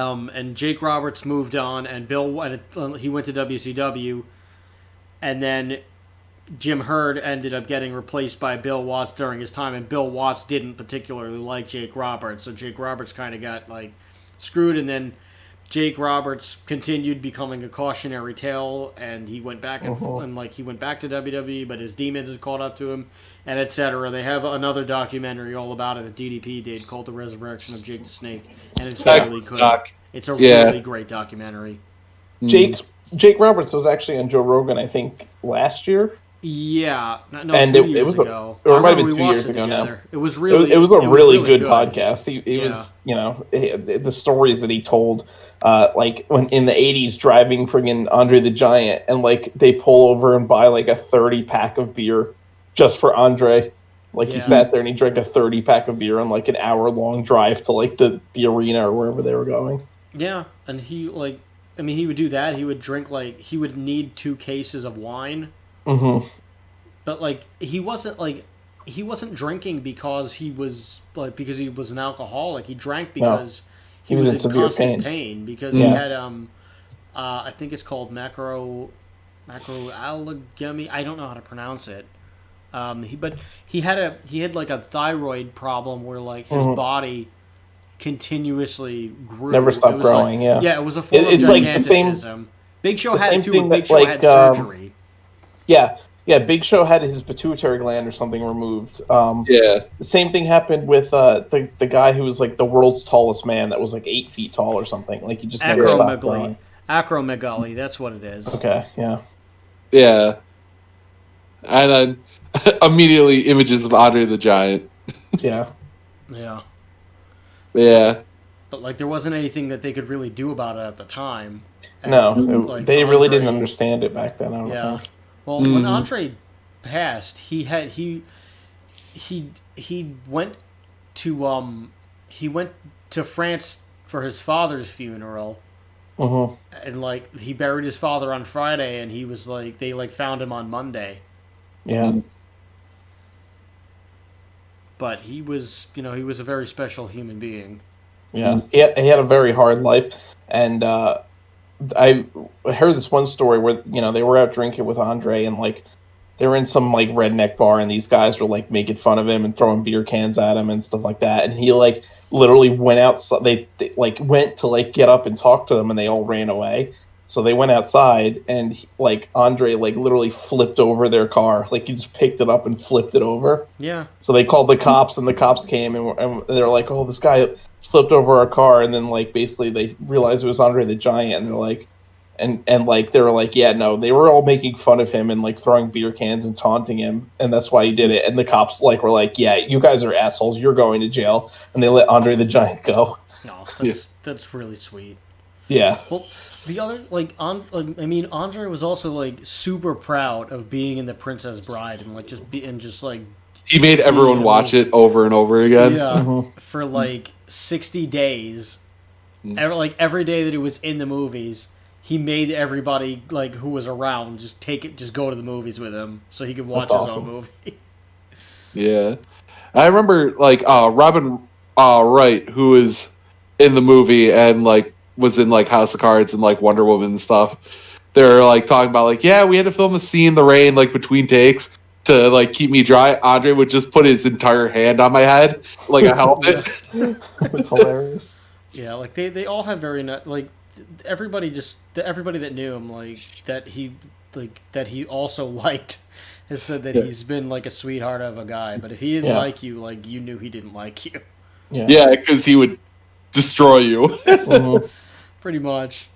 And Jake Roberts moved on, and he went to WCW, and then Jim Herd ended up getting replaced by Bill Watts during his time, and Bill Watts didn't particularly like Jake Roberts, so Jake Roberts kind of got like screwed, and then Jake Roberts continued becoming a cautionary tale, and he went back he went back to WWE, but his demons had caught up to him, and etc. They have another documentary all about it that DDP did called The Resurrection of Jake the Snake, and it's really good. It's a really great documentary. Jake Roberts was actually on Joe Rogan, I think, last year. Yeah, no, and 2 years ago. Or it might have been 2 years ago now. It was a really good podcast. He was, the stories that he told, like when in the 80s driving friggin' Andre the Giant, and like they pull over and buy like a 30-pack of beer just for Andre. Like he sat there and he drank a 30-pack of beer on like an hour-long drive to like the arena or wherever they were going. Yeah, and he he would do that. He would drink he would need 2 cases of wine. Mm-hmm. But he wasn't drinking because he was an alcoholic. He drank because he was in severe pain because he had I think it's called macroallergemy. I don't know how to pronounce it. He had like a thyroid problem where like his body continuously grew. Never stopped growing. It was a form of giganticism. Big Show had it too. When Big Show had surgery. Yeah, Big Show had his pituitary gland or something removed. The same thing happened with the guy who was like the world's tallest man that was like 8 feet tall or something. Like he just never stopped growing. Acromegaly, that's what it is. Okay, yeah. Yeah. And then immediately images of Andre the Giant. Yeah. Yeah. Yeah. But there wasn't anything that they could really do about it at the time. And, they really didn't understand it back then, I don't think. Well, when Andre passed, he went to France for his father's funeral. Mm-hmm. And he buried his father on Friday, and he was they found him on Monday. Yeah. But he was a very special human being. Yeah, he had a very hard life, and I heard this one story where they were out drinking with Andre, and they were in some redneck bar, and these guys were making fun of him and throwing beer cans at him and stuff like that, and he literally went outside. They went to get up and talk to them, and they all ran away. So they went outside, and Andre literally flipped over their car. He just picked it up and flipped it over. Yeah. So they called the cops, and the cops came, and they were like, "Oh, this guy flipped over our car." And then basically they realized it was Andre the Giant, and they're like, and they were like, "Yeah, no." They were all making fun of him and throwing beer cans and taunting him, and that's why he did it. And the cops were like, "Yeah, you guys are assholes. You're going to jail." And they let Andre the Giant go. No, that's really sweet. Yeah. Well, the other Andre was also super proud of being in The Princess Bride and he made everyone watch it over and over again. Yeah, for 60 days. Every day that he was in the movies, he made everybody who was around just go to the movies with him so he could watch his own movie. Yeah, I remember Robin Wright, who was in the movie and was in House of Cards and Wonder Woman and stuff. They're talking about we had to film a scene in the rain between takes to keep me dry. Andre would just put his entire hand on my head like a helmet. It's hilarious. Yeah, they all have very everybody that knew him that he also liked has said that he's been a sweetheart of a guy, but if he didn't like you, you knew he didn't like you. Yeah, because he would destroy you. Pretty much.